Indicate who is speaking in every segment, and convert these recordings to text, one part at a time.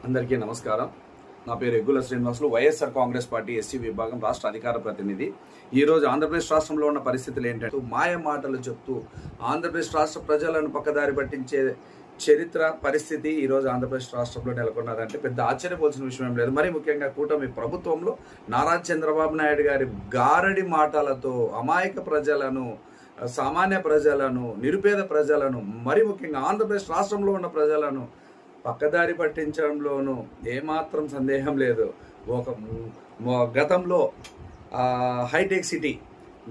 Speaker 1: అందరికీ నమస్కారం. నా పేరు ఎగ్గుల శ్రీనివాసులు, వైఎస్ఆర్ కాంగ్రెస్ పార్టీ ఎస్సీ విభాగం రాష్ట్ర అధికార ప్రతినిధి. ఈరోజు ఆంధ్రప్రదేశ్ రాష్ట్రంలో ఉన్న పరిస్థితులు ఏంటంటే, మాయ మాటలు చెప్తూ ఆంధ్రప్రదేశ్ రాష్ట్ర ప్రజలను పక్కదారి పట్టించే చరిత్ర పరిస్థితి ఈరోజు ఆంధ్రప్రదేశ్ రాష్ట్రంలో నెలకొన్నదంటే పెద్ద ఆశ్చర్యపోవాల్సిన విషయం ఏం లేదు. మరి ముఖ్యంగా కూటమి ప్రభుత్వంలో నారా చంద్రబాబు నాయుడు గారి గారడి మాటలతో అమాయక ప్రజలను, సామాన్య ప్రజలను, నిరుపేద ప్రజలను, మరి ముఖ్యంగా ఆంధ్రప్రదేశ్ రాష్ట్రంలో ఉన్న ప్రజలను పక్కదారి పట్టించడంలోనూ ఏమాత్రం సందేహం లేదు. గతంలో హైటెక్ సిటీ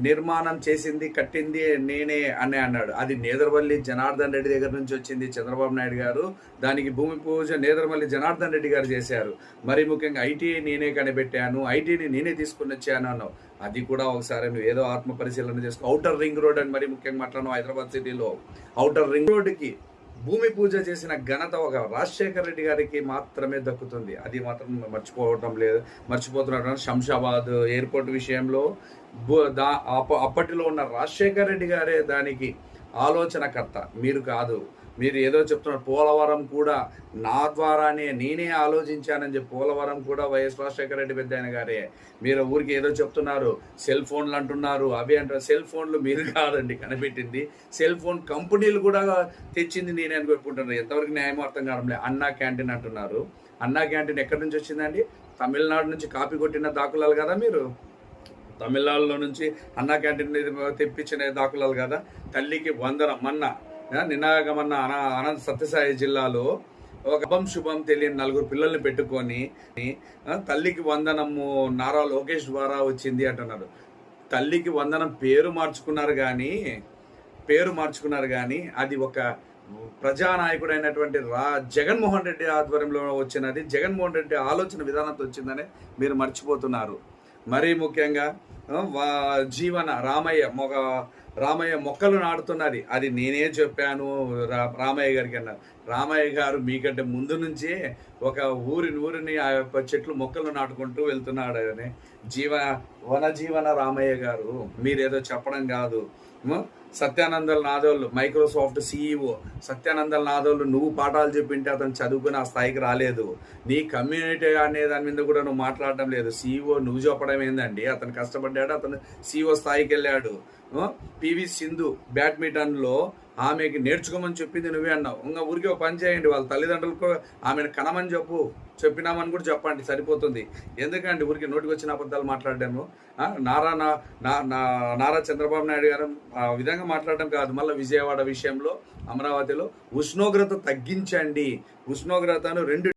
Speaker 1: నిర్మాణం చేసింది, కట్టింది నేనే అని అన్నాడు. అది నేదరవల్లి జనార్దన్ రెడ్డి దగ్గర నుంచి వచ్చింది. చంద్రబాబు నాయుడు గారు దానికి భూమి పూజ నేదరవల్లి జనార్దన్ రెడ్డి గారు చేశారు. మరి ముఖ్యంగా ఐటీఐ నేనే కనిపెట్టాను, ఐటీని నేనే తీసుకుని వచ్చాను అన్నావు. అది కూడా ఒకసారి నువ్వు ఏదో ఆత్మ పరిశీలన చేసుకో. ఔటర్ రింగ్ రోడ్ అని మరి ముఖ్యంగా మాట్లాడను. హైదరాబాద్ సిటీలో ఔటర్ రింగ్ రోడ్డుకి భూమి పూజ చేసిన ఘనత ఒక రాజశేఖర రెడ్డి గారికి మాత్రమే దక్కుతుంది. అది మాత్రం మర్చిపోతున్నారు. శంషాబాద్ ఎయిర్పోర్ట్ విషయంలో అప్పటిలో ఉన్న రాజశేఖర రెడ్డి గారే దానికి ఆలోచనకర్త, మీరు కాదు. మీరు ఏదో చెప్తున్నారు. పోలవరం కూడా నా ద్వారానే నేనే ఆలోచించానని చెప్పి పోలవరం కూడా వైఎస్ రాజశేఖర రెడ్డి పెద్దాయన గారే. మీరు ఊరికి ఏదో చెప్తున్నారు, సెల్ ఫోన్లు అంటున్నారు, అవి అంటారు. సెల్ ఫోన్లు మీరు కాదండి కనిపెట్టింది, సెల్ ఫోన్ కంపెనీలు కూడా తెచ్చింది నేనే అని పెట్టుకుంటున్నారు. ఎంతవరకు న్యాయం అర్థం కావడం లేదు. అన్నా క్యాంటీన్ అంటున్నారు. అన్నా క్యాంటీన్ ఎక్కడి నుంచి వచ్చిందండి? తమిళనాడు నుంచి కాపీ కొట్టిన దాఖలాలు కదా మీరు. తమిళనాడులో నుంచి అన్నా క్యాంటీన్ తెప్పించిన దాఖలాలు కదా. తల్లికి వందనం నినాగమన్న అనంత సత్యసాయి జిల్లాలో ఒక శుభం తెలియని 4 పిల్లల్ని పెట్టుకొని తల్లికి వందనము నారా లోకేష్ ద్వారా వచ్చింది అంటున్నారు. తల్లికి వందనం పేరు మార్చుకున్నారు కానీ అది ఒక ప్రజానాయకుడైనటువంటి జగన్మోహన్ రెడ్డి ఆధ్వర్యంలో వచ్చినది. జగన్మోహన్ రెడ్డి ఆలోచన విధానంతో వచ్చిందని మీరు మర్చిపోతున్నారు. మరీ ముఖ్యంగా రామయ్య మొక్కలు నాటుతున్నది అది నేనే చెప్పాను రామయ్య గారికి అన్నారు. రామయ్య గారు మీకంటే ముందు నుంచే ఒక ఊరిని ఆ చెట్లు మొక్కలు నాటుకుంటూ వెళ్తున్నాడు అని వనజీవన రామయ్య గారు. మీరేదో చెప్పడం కాదు. సత్యానందల్ నాదోళ్ళు మైక్రోసాఫ్ట్ CEO సత్యానందల్ నాదోళ్ళు నువ్వు పాఠాలు చెప్పింటే అతను చదువుకుని ఆ స్థాయికి రాలేదు. నీ కమ్యూనిటీ అనే దాని మీద కూడా నువ్వు మాట్లాడటం లేదు. CEO నువ్వు చెప్పడం ఏందండి? అతను కష్టపడ్డాడు, అతను CEO స్థాయికి వెళ్ళాడు. PV సింధు బ్యాడ్మింటన్లో ఆమెకి నేర్చుకోమని చెప్పింది నువ్వే అన్నావు. ఇంకా ఊరికి ఒక పని చేయండి, వాళ్ళ తల్లిదండ్రులకు ఆమెను కనమని చెప్పినామని కూడా చెప్పండి, సరిపోతుంది. ఎందుకంటే ఊరికి నోటికి వచ్చిన అబద్ధాలు మాట్లాడాను. నారా చంద్రబాబు నాయుడు గారు ఆ విధంగా మాట్లాడడం కాదు. మళ్ళీ విజయవాడ విషయంలో అమరావతిలో ఉష్ణోగ్రత తగ్గించండి, ఉష్ణోగ్రతను 2